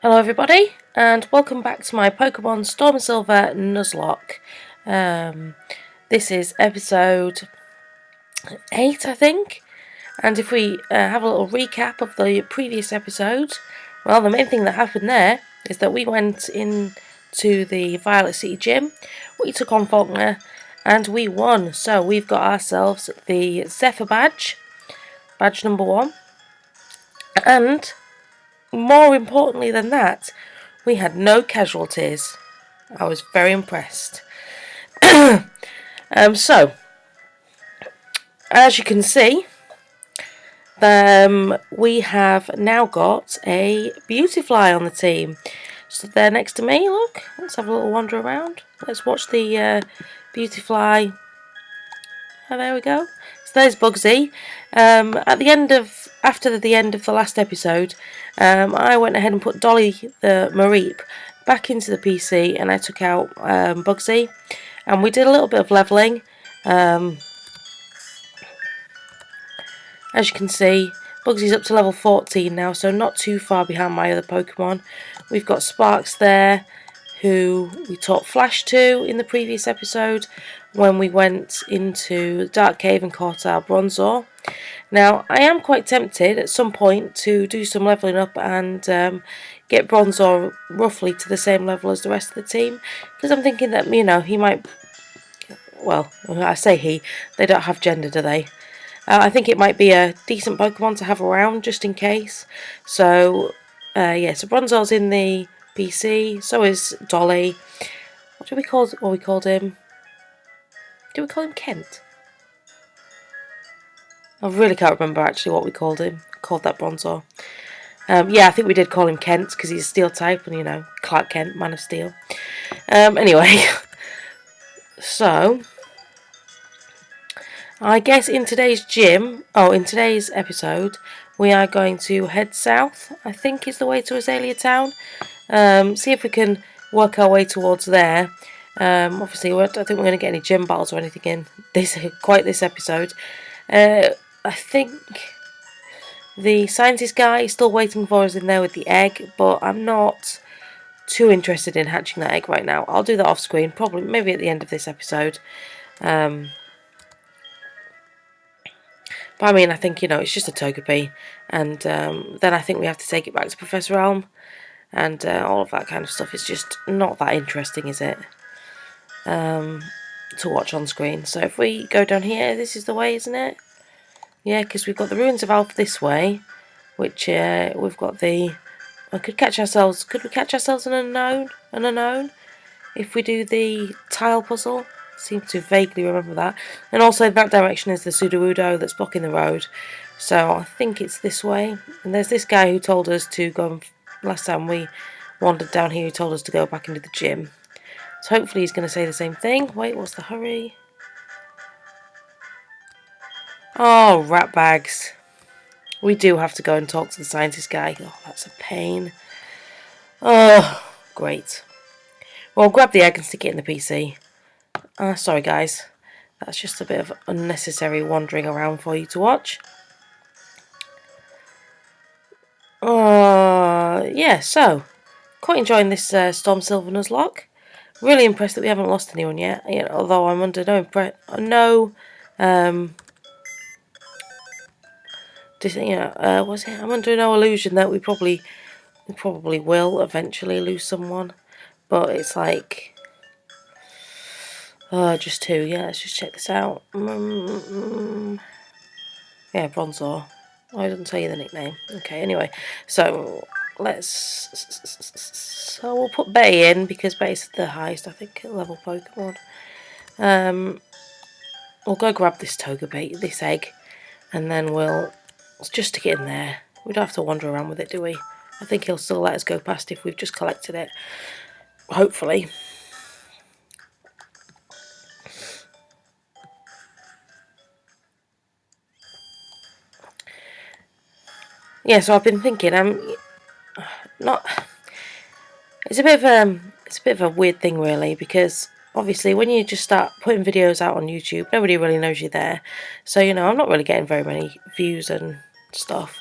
Hello everybody, and welcome back to my Pokemon Storm and Silver Nuzlocke. This is episode 8, I think, and if we have a little recap of the previous episode, well, the main thing that happened there is that we went into the Violet City gym, we took on Faulkner, and we won. So we've got ourselves the Zephyr badge number 1, and more importantly than that, we had no casualties. I was very impressed. So, as you can see, we have now got a Beautifly on the team. So they're next to me, look. Let's have a little wander around. Let's watch the Beautifly. Oh, there we go. So there's Bugsy. After the end of the last episode, I went ahead and put Dolly the Mareep back into the PC, and I took out Bugsy, and we did a little bit of leveling. As you can see, Bugsy's up to level 14 now, so not too far behind my other Pokemon. We've got Sparks there, who we taught Flash to in the previous episode when we went into Dark Cave and caught our Bronzor. Now, I am quite tempted at some point to do some leveling up and get Bronzor roughly to the same level as the rest of the team, because I'm thinking that, you know, he might, well, I say he, they don't have gender, do they? I think it might be a decent Pokemon to have around just in case. So, yeah, so Bronzor's in the PC, so is Dolly. What do we call him? Did we call him Kent? I really can't remember actually what we called him. Called that Bronzor. Yeah, I think we did call him Kent because he's a Steel type, and you know, Clark Kent, Man of Steel. Anyway, so I guess in today's episode, we are going to head south. I think is the way to Azelea Town. See if we can work our way towards there. Obviously, I don't think we're going to get any gym battles or anything in this episode. I think the scientist guy is still waiting for us in there with the egg, but I'm not too interested in hatching that egg right now. I'll do that off screen, probably maybe at the end of this episode. But I mean, I think, you know, it's just a Togepi, and then I think we have to take it back to Professor Elm, and all of that kind of stuff is just not that interesting, is it? To watch on screen. So if we go down here, this is the way, isn't it? Yeah, because we've got the Ruins of Alpha this way, which we've got the. Could we catch ourselves an unknown? If we do the tile puzzle, seem to vaguely remember that. And also in that direction is the Sudowoodo that's blocking the road. So I think it's this way. And there's this guy who told us to go. Last time we wandered down here, he told us to go back into the gym. So hopefully he's going to say the same thing. Wait, what's the hurry? Oh, rat bags. We do have to go and talk to the scientist guy. Oh, that's a pain. Oh, great. Well, grab the egg and stick it in the PC. Sorry, guys. That's just a bit of unnecessary wandering around for you to watch. Yeah, so, quite enjoying this Storm Silver Nuzlocke. Really impressed that we haven't lost anyone yet. You know, although I'm under I'm under no illusion that we probably will eventually lose someone, but it's like, just 2. Yeah, let's just check this out. Yeah, Bronzor. Oh, I didn't tell you the nickname. Okay, anyway, so we'll put Bay in because Bay's the highest, I think, level Pokemon. We'll go grab this this egg, and then we'll just stick it in there. We don't have to wander around with it, do we? I think he'll still let us go past if we've just collected it. Hopefully. Yeah, so I've been thinking, it's a bit of a weird thing, really, because obviously when you just start putting videos out on YouTube, nobody really knows you're there. So, you know, I'm not really getting very many views and stuff.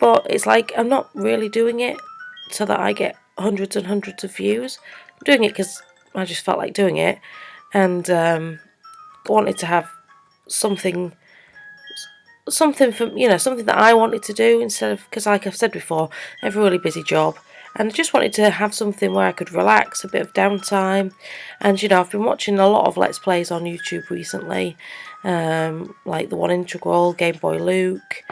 But it's like I'm not really doing it so that I get hundreds and hundreds of views. I'm doing it because I just felt like doing it, and wanted to have something from something that I wanted to do, instead of, because like I've said before, I have a really busy job, and I just wanted to have something where I could relax, a bit of downtime. And I've been watching a lot of Let's Plays on YouTube recently, like the One Integral, Game Boy Luke,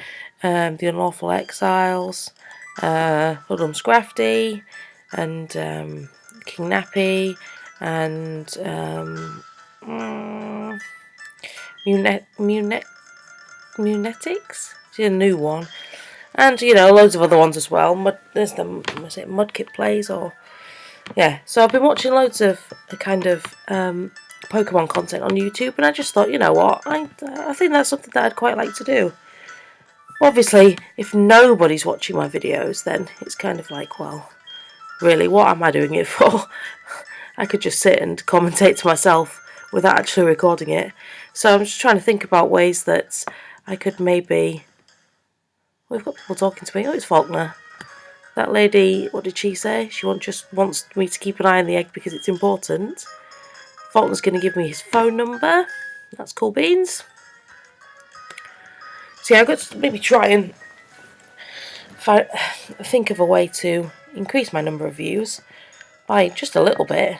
the Unlawful Exiles, Hoodlum Scrafty, and King Nappy, and Munetics, she's a new one, and loads of other ones as well. There's the Mudkip Plays, or yeah. So I've been watching loads of kind of Pokemon content on YouTube, and I just thought, you know what, I think that's something that I'd quite like to do. Obviously, if nobody's watching my videos, then it's kind of like, well, really, what am I doing it for? I could just sit and commentate to myself without actually recording it. So I'm just trying to think about ways that I could maybe... We've got people talking to me. Oh, it's Faulkner. That lady, what did she say? She just wants me to keep an eye on the egg because it's important. Faulkner's going to give me his phone number. That's cool beans. So yeah, I've got to maybe try and think of a way to increase my number of views by just a little bit.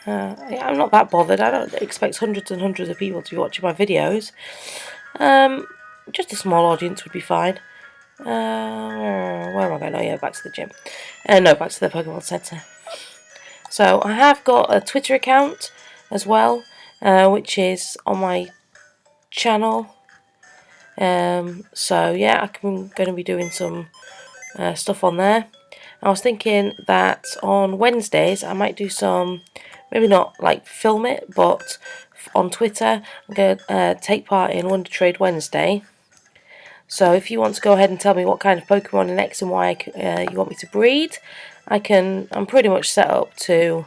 I'm not that bothered. I don't expect hundreds and hundreds of people to be watching my videos. Just a small audience would be fine. Where am I going? Oh yeah, back to the gym. No, back to the Pokemon Center. So I have got a Twitter account as well, which is on my channel. So yeah, I'm going to be doing some stuff on there. I was thinking that on Wednesdays I might do some, maybe not like film it, but on Twitter I'm going to take part in Wonder Trade Wednesday. So if you want to go ahead and tell me what kind of Pokemon in X and Y you want me to breed, I'm pretty much set up to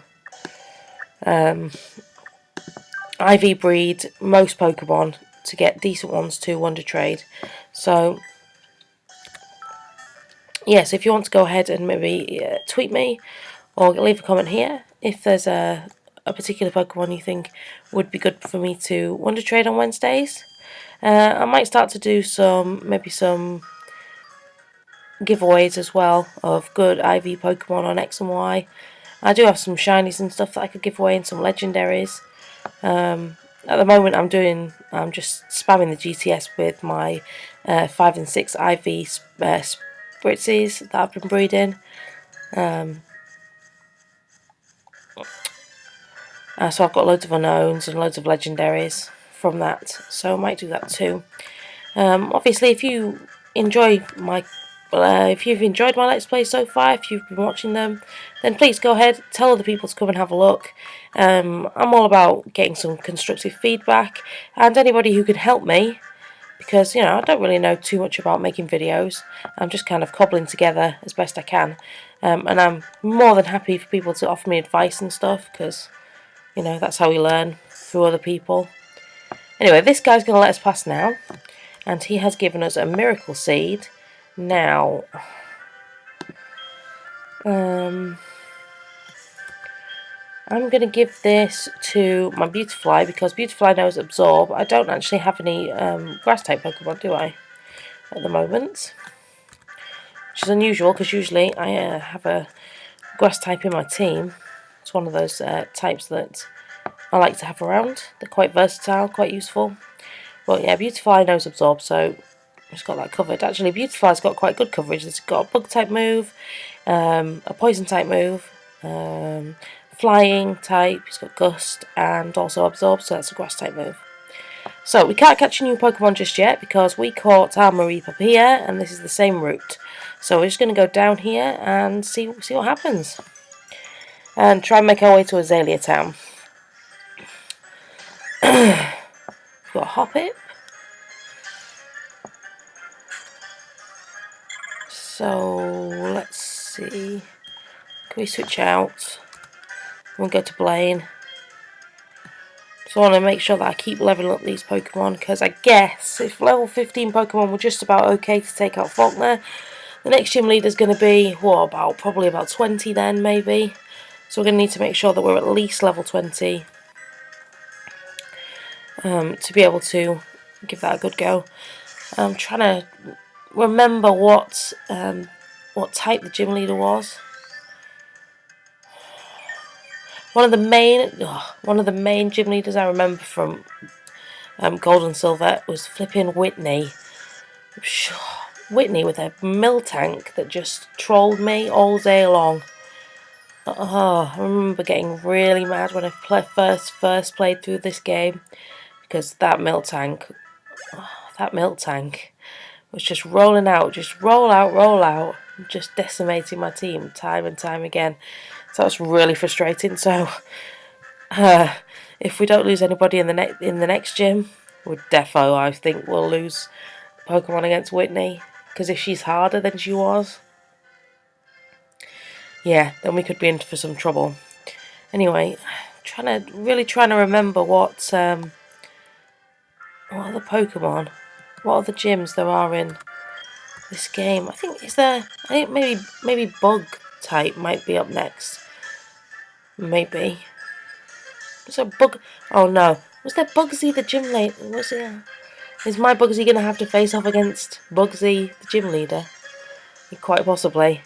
IV breed most Pokemon to get decent ones to Wonder Trade. So yes, if you want to go ahead and maybe tweet me or leave a comment here if there's a particular Pokemon you think would be good for me to Wonder Trade on Wednesdays. I might start to do maybe some giveaways as well of good IV Pokemon on X and Y. I do have some shinies and stuff that I could give away, and some legendaries. At the moment I'm just spamming the GTS with my 5 and 6 IV Spritzies that I've been breeding. So I've got loads of unknowns and loads of legendaries from that, so I might do that too. Obviously, if you've enjoyed my Let's Play so far, if you've been watching them, then please go ahead, tell other people to come and have a look. I'm all about getting some constructive feedback, and anybody who can help me, because I don't really know too much about making videos. I'm just kind of cobbling together as best I can, and I'm more than happy for people to offer me advice and stuff, because that's how we learn, through other people. Anyway, this guy's going to let us pass now, and he has given us a miracle seed. Now, I'm going to give this to my Beautifly, because Beautifly knows Absorb. I don't actually have any grass-type Pokemon, do I, at the moment? Which is unusual, because usually I have a grass-type in my team. It's one of those types that I like to have around. They're quite versatile, quite useful. But yeah, Beautifly knows Absorb, so it's got that covered. Actually, Beautifly's got quite good coverage. It's got a Bug-type move, a Poison-type move, Flying type, it's got Gust, and also Absorb, so that's a Grass-type move. So, we can't catch a new Pokemon just yet, because we caught our Mareep here, and this is the same route. So we're just going to go down here and see what happens. And try and make our way to Azelea Town. We've got a Hoppip. So, let's see. Can we switch out? We'll go to Blaine. So I want to make sure that I keep leveling up these Pokemon, because I guess if level 15 Pokemon were just about okay to take out Faulkner, The next gym leader is going to be, probably about 20 then, maybe. So we're going to need to make sure that we're at least level 20 to be able to give that a good go. I'm trying to remember what type the gym leader was. One of the main gym leaders I remember from Gold and Silver was flipping Whitney. Whitney with a mill tank that just trolled me all day long. I remember getting really mad when I first played through this game, because that mill tank was just rolling out, just roll out, just decimating my team time and time again. So that was really frustrating. So if we don't lose anybody in the next gym, I think we'll lose Pokemon against Whitney, because if she's harder than she was, yeah, then we could be in for some trouble. Anyway, trying to remember what are the Pokemon, what are the gyms there are in this game. I think maybe Bug type might be up next. Maybe. So Bug. Oh no, was there Bugsy the gym leader? Is my Bugsy gonna have to face off against Bugsy the gym leader? Quite possibly.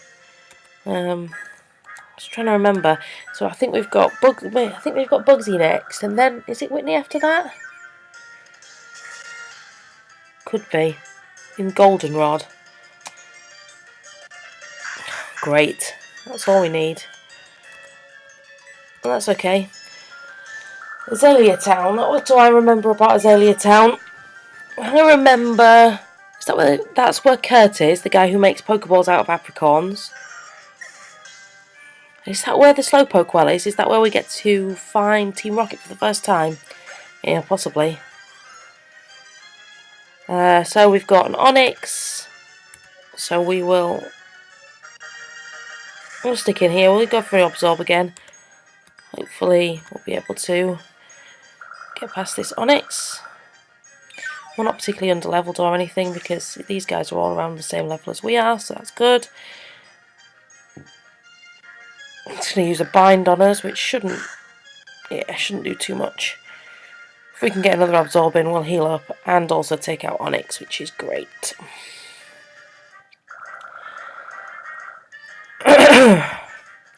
Just trying to remember. So I think we've got Bugsy next, and then is it Whitney after that? Could be. In Goldenrod. Great. That's all we need. Well, that's okay. Azelea Town. What do I remember about Azelea Town? I remember... That's where Kurt is, the guy who makes Pokeballs out of apricorns. Is that where the Slowpoke well is? Is that where we get to find Team Rocket for the first time? Yeah, possibly. So we've got an Onix. So we'll stick in here. We'll go for an Absorb again. Hopefully we'll be able to get past this Onix. We're not particularly under-leveled or anything, because these guys are all around the same level as we are, so that's good. It's going to use a bind on us, which shouldn't do too much. If we can get another Absorb in, we'll heal up and also take out Onix, which is great.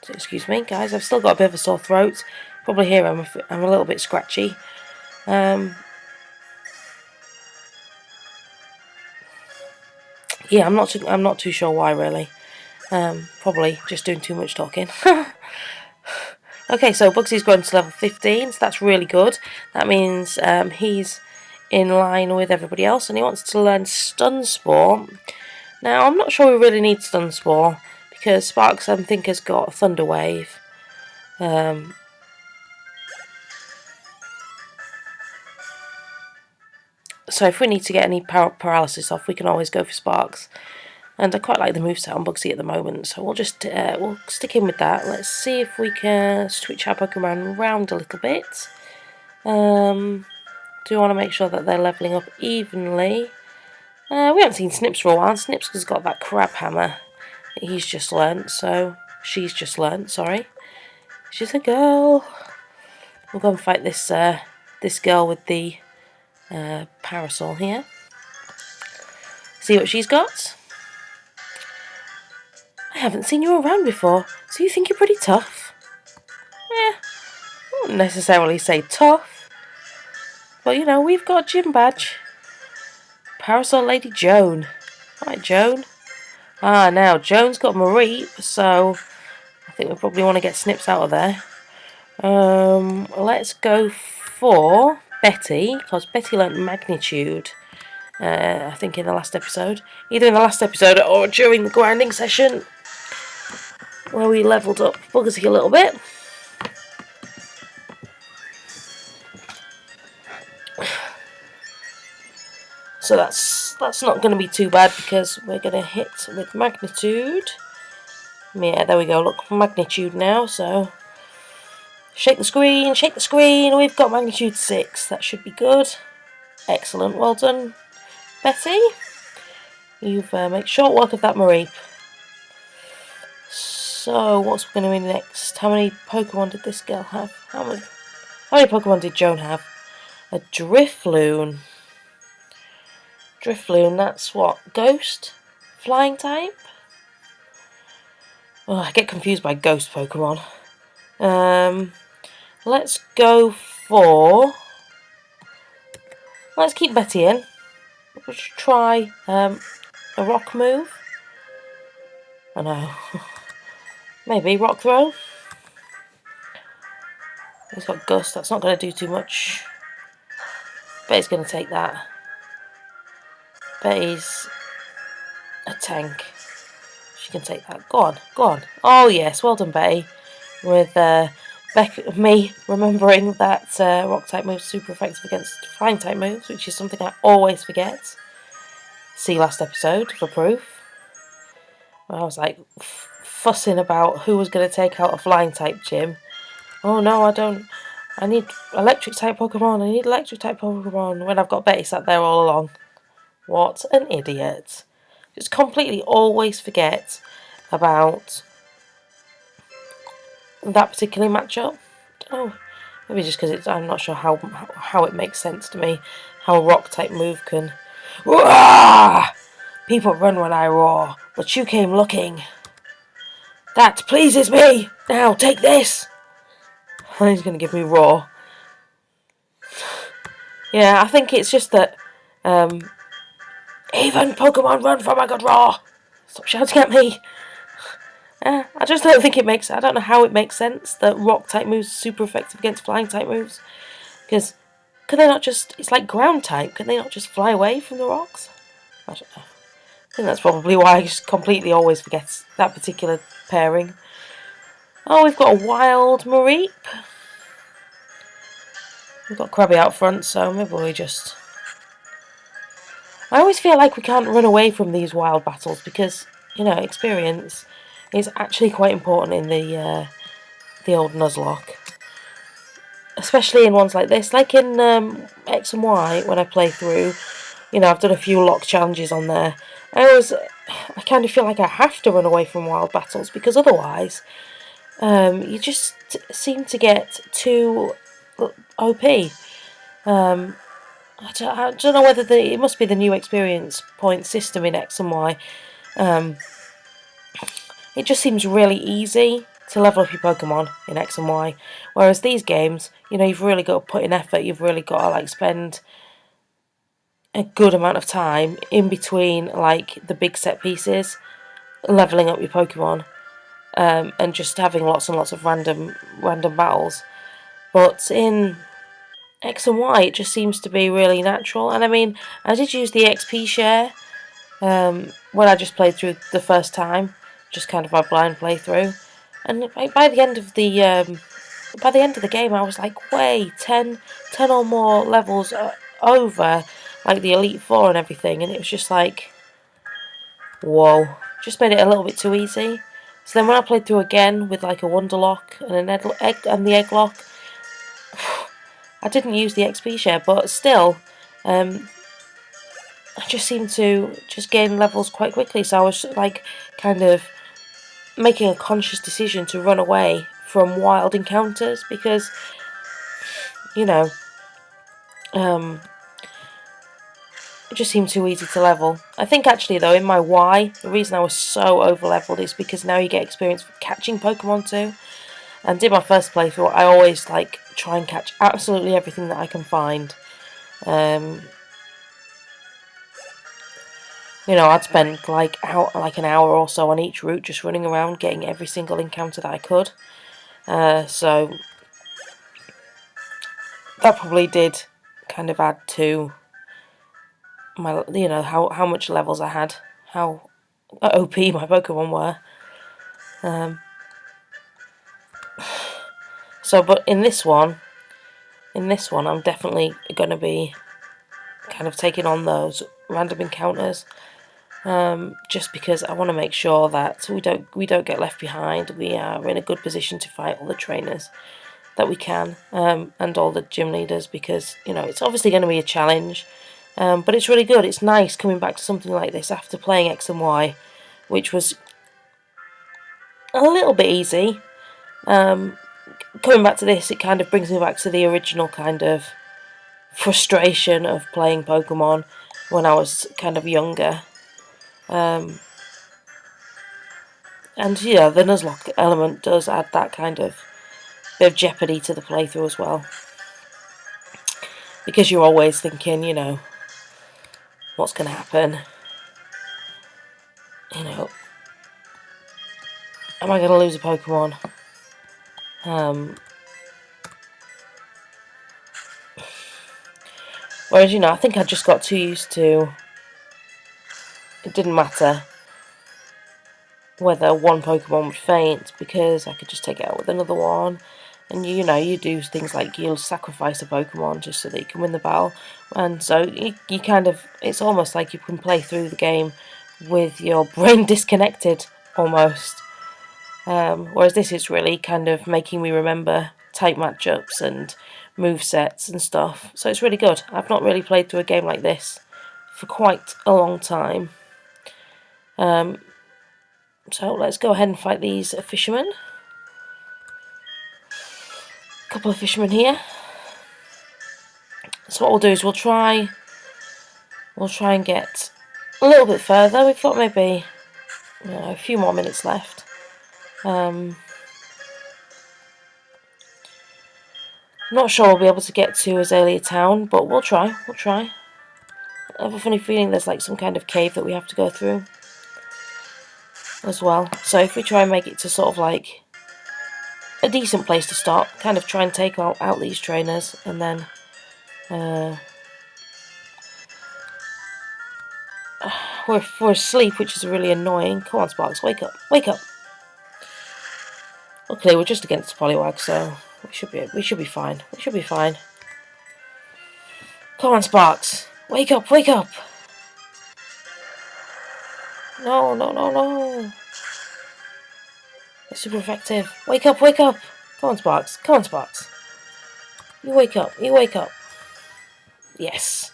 So excuse me, guys, I've still got a bit of a sore throat. Probably hear I'm a little bit scratchy. Yeah, I'm not too sure why, really. Probably just doing too much talking. Okay, so Bugsy's grown to level 15, so that's really good. That means he's in line with everybody else, and he wants to learn Stun Spore. Now, I'm not sure we really need Stun Spore, because Sparks, I think, has got Thunder Wave. So if we need to get any paralysis off, we can always go for Sparks. And I quite like the moveset on Bugsy at the moment, so we'll just we'll stick in with that. Let's see if we can switch our Pokemon around a little bit. Do want to make sure that they're levelling up evenly. We haven't seen Snips for a while. Snips has got that crab hammer that he's just learnt, so she's just learnt, sorry. She's a girl. We'll go and fight this this girl with the parasol here. See what she's got. I haven't seen you around before, so you think you're pretty tough? I wouldn't necessarily say tough, but you know, we've got a gym badge. Parasol Lady Joan. Right, Joan. Now Joan's got Mareep, so I think we probably want to get Snips out of there. Let's go for Betty, because Betty learnt Magnitude. I think in the last episode, either in the last episode or during the grinding session, where we levelled up Bugsy a little bit. So that's not going to be too bad, because we're going to hit with Magnitude. Yeah, there we go. Look, Magnitude now. So shake the screen, shake the screen. We've got Magnitude 6. That should be good. Excellent. Well done, Betty. You've made short work of that Mareep. So, what's going to be next? How many Pokemon did this girl have? How many Pokemon did Joan have? A Drifloon. Drifloon, that's what? Ghost? Flying type? Oh, I get confused by ghost Pokemon. Let's go for... Let's keep Betty in. Let's try a rock move. I know. Maybe rock throw. He's got gust. That's not going to do too much. Betty's going to take that. Betty's a tank. She can take that. Go on, go on. Oh yes, well done, Betty. With me remembering that rock type moves super effective against flying type moves, which is something I always forget. See last episode for proof. Where I was like fussing about who was going to take out a flying type gym. Oh no, I don't. I need electric type Pokemon. I need electric type Pokemon. When I've got Betty sat there all along. What an idiot. Just completely always forget about that particular matchup. I don't know. Maybe just because I'm not sure how it makes sense to me. How a rock type move can... Roar! People run when I roar, but you came looking. That pleases me! Now, take this! And he's going to give me roar. Yeah, I think it's just that... even Pokemon run from a good roar! Stop shouting at me! I just don't think it makes... I don't know how it makes sense that rock type moves are super effective against flying type moves. Because, can they not just... It's like ground type. Can they not just fly away from the rocks? I don't know. I think that's probably why I just completely always forget that particular pairing. Oh, we've got a wild Mareep. We've got Krabby out front, so maybe we just... I always feel like we can't run away from these wild battles because, you know, experience is actually quite important in the old Nuzlocke. Especially in ones like this. Like in X and Y, when I play through, you know, I've done a few lock challenges on there. I kind of feel like I have to run away from wild battles because otherwise you just seem to get too OP. I don't know whether it must be the new experience point system in X and Y. It just seems really easy to level up your Pokemon in X and Y. Whereas these games, you know, you've really got to put in effort. You've really got to like spend a good amount of time in between like the big set pieces, leveling up your Pokemon, and just having lots and lots of random battles. But in X and Y, it just seems to be really natural. And I mean, I did use the XP share when I just played through the first time, just kind of my blind playthrough. And by the end of the game, I was like, wait, 10 or more levels over, like the Elite Four and everything. And it was just like, whoa, just made it a little bit too easy. So then when I played through again with like a Wonderlock and the Egglock, I didn't use the XP share, but still, I just seemed to just gain levels quite quickly. So I was like kind of making a conscious decision to run away from wild encounters because, you know, it just seemed too easy to level. I think actually though in my Y, the reason I was so over leveled is because now you get experience for catching Pokemon too. And in my first playthrough, I always like try and catch absolutely everything that I can find. You know, I'd spend like an hour or so on each route just running around getting every single encounter that I could. So that probably did kind of add to my, you know, how much levels I had, how OP my Pokemon were. So, but in this one, I'm definitely going to be kind of taking on those random encounters, just because I want to make sure that we don't get left behind. We are in a good position to fight all the trainers that we can, and all the gym leaders, because you know it's obviously going to be a challenge. But it's really good. It's nice coming back to something like this after playing X and Y, which was a little bit easy. Coming back to this, it kind of brings me back to the original kind of frustration of playing Pokemon when I was kind of younger. And yeah, the Nuzlocke element does add that kind of bit of jeopardy to the playthrough as well. Because you're always thinking, you know, what's going to happen? You know, am I going to lose a Pokemon? Whereas, you know, I think I just got too used to, it didn't matter whether one Pokemon would faint, because I could just take it out with another one. And you know, you do things like you'll sacrifice a Pokemon just so that you can win the battle. And so you kind of, it's almost like you can play through the game with your brain disconnected almost. Whereas this is really kind of making me remember type matchups and move sets and stuff. So it's really good. I've not really played through a game like this for quite a long time. So let's go ahead and fight these fishermen. A couple of fishermen here. So what we'll do is we'll try and get a little bit further. We've got maybe, you know, a few more minutes left. I'm not sure we'll be able to get to Azelea Town, but we'll try. I have a funny feeling there's like some kind of cave that we have to go through as well. So if we try and make it to sort of like a decent place to start, kind of try and take out these trainers, and then we're asleep, which is really annoying. Come on, Sparks, wake up, wake up. Luckily, we're just against Poliwag, so we should be fine. We should be fine. Come on, Sparks, wake up, wake up. No, no, no, no. It's super effective. Wake up, wake up. Come on, Sparks. Come on, Sparks. You wake up. You wake up. Yes.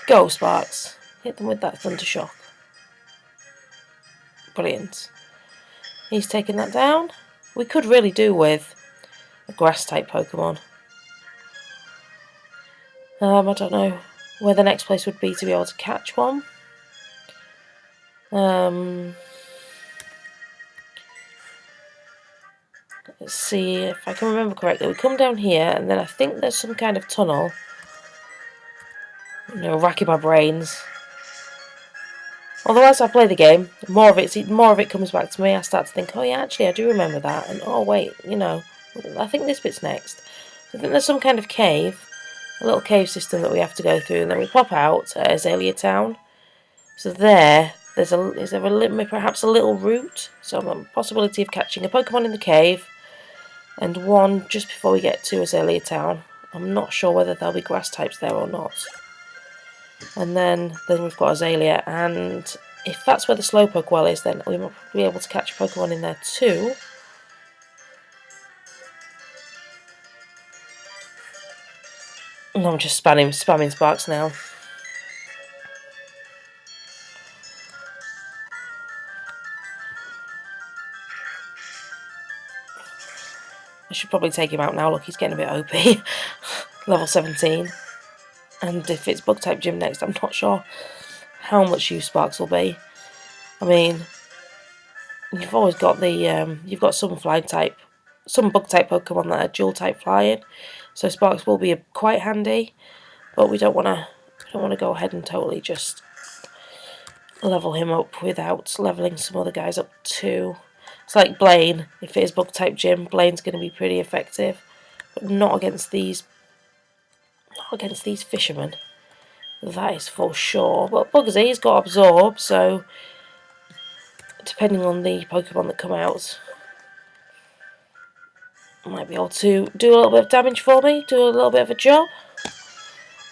Go, Sparks. Hit them with that Thunder Shock. Brilliant. He's taking that down. We could really do with a Grass-type Pokemon. I don't know where the next place would be to be able to catch one. Let's see if I can remember correctly. We come down here, and then I think there's some kind of tunnel. You know, racking my brains. Although as I play the game, more of it comes back to me. I start to think, oh yeah, actually I do remember that, and oh wait, you know, I think this bit's next. I think there's some kind of cave, a little cave system that we have to go through, and then we pop out at Azelea Town. So is there perhaps a little route? So a possibility of catching a Pokemon in the cave, and one just before we get to Azelea Town. I'm not sure whether there'll be grass types there or not. And then we've got Azelea, and if that's where the Slowpoke well is, then we might be able to catch a Pokemon in there too. And I'm just spamming Sparks now. I should probably take him out now. Look, he's getting a bit OP. Level 17. And if it's Bug-type Gym next, I'm not sure how much use Sparks will be. I mean, you've always got you've got some Bug-type Pokemon that are Dual-type flying, so Sparks will be quite handy. But we don't want to go ahead and totally just level him up without leveling some other guys up too. It's like Blaine. If it is Bug-type Gym, Blaine's going to be pretty effective, but not against these fishermen. That is for sure. But Bugsy's got Absorb, so depending on the Pokemon that come out, might be able to do a little bit of damage for me, do a little bit of a job. I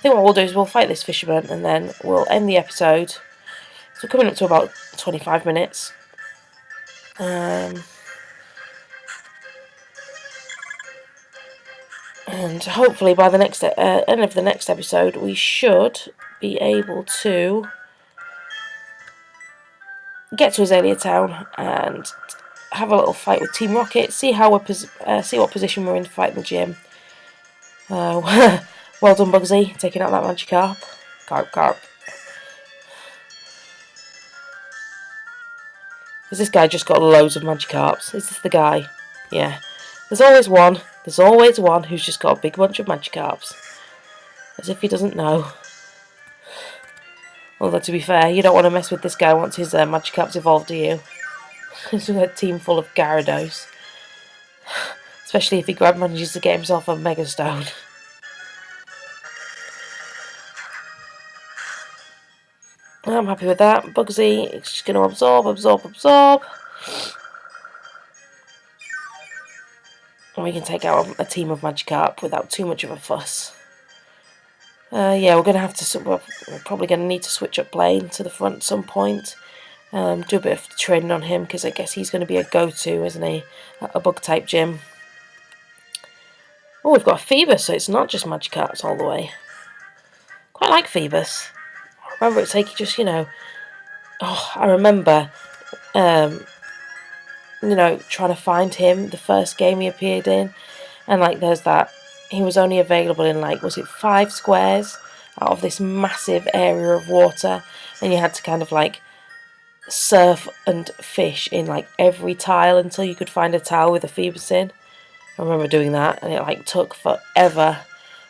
think what we'll do is we'll fight this fisherman, and then we'll end the episode. So we're coming up to about 25 minutes. And And hopefully by the next end of the next episode, we should be able to get to Azelea Town and have a little fight with Team Rocket. See how we're see what position we're in to fight in the gym. Well done, Bugsy, taking out that Magikarp. Carp. Has this guy just got loads of Magikarps? Is this the guy? Yeah. There's always one who's just got a big bunch of Magikarps. As if he doesn't know. Although, to be fair, you don't want to mess with this guy once his Magikarp's evolved, do you? He's a team full of Gyarados. Especially if he manages to get himself a Mega Stone. I'm happy with that. Bugsy is just going to absorb. And we can take out a team of Magikarp without too much of a fuss. Yeah, we're probably going to need to switch up Blaine to the front at some point. Do a bit of training on him, because I guess he's going to be a go-to, isn't he? A bug-type gym. Oh, we've got a Phoebus, so it's not just Magikarps all the way. Quite like Phoebus. I remember it taking just, I remember, trying to find him the first game he appeared in. And, there's that, he was only available in, was it 5 squares out of this massive area of water. And you had to kind of, surf and fish in, every tile until you could find a tile with a Phoebus in. I remember doing that, and it, took forever.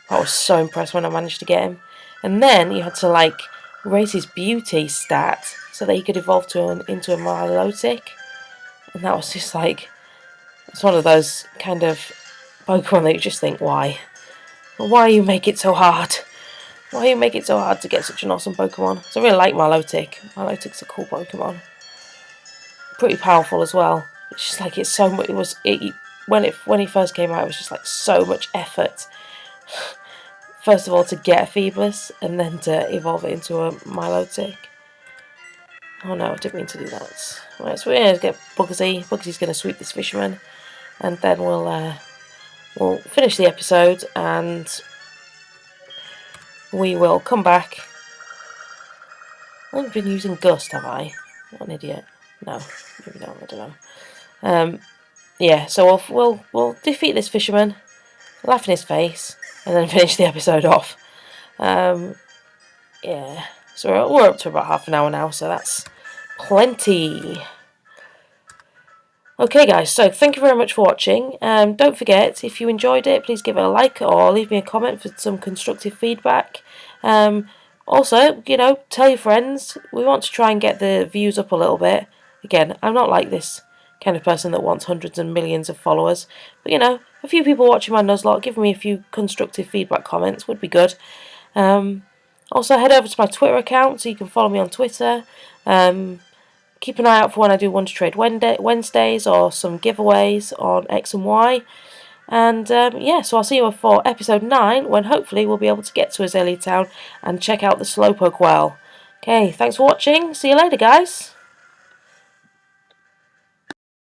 I was so impressed when I managed to get him. And then you had to, raise his beauty stat so that he could evolve into a Milotic. And that was just it's one of those kind of Pokemon that you just think, why? Why you make it so hard? Why you make it so hard to get such an awesome Pokemon? So I really like Milotic. Milotic's a cool Pokemon. Pretty powerful as well. It's just it's so much. When he first came out, it was just so much effort. First of all, to get a Phoebus, and then to evolve it into a Milotic. Oh no, I didn't mean to do that. Right, so we're going to get Bugsy. Bugsy's going to sweep this fisherman. And then we'll finish the episode, and we will come back. I haven't been using Gust, have I? What an idiot. No, maybe not, I don't know. Yeah, so we'll defeat this fisherman, laugh in his face, and then finish the episode off. Yeah, so we're up to about half an hour now, so that's plenty. Okay guys, so thank you very much for watching. Don't forget, if you enjoyed it, please give it a like or leave me a comment for some constructive feedback. Also, tell your friends. We want to try and get the views up a little bit. Again, I'm not like this kind of person that wants hundreds and millions of followers. But, a few people watching my Nuzlocke, giving me a few constructive feedback comments would be good. Also, head over to my Twitter account so you can follow me on Twitter. Keep an eye out for when I do Wonder Trade Wednesdays or some giveaways on X and Y. And, yeah, so I'll see you for episode 9, when hopefully we'll be able to get to Azelea Town and check out the Slowpoke well. Okay, thanks for watching. See you later, guys.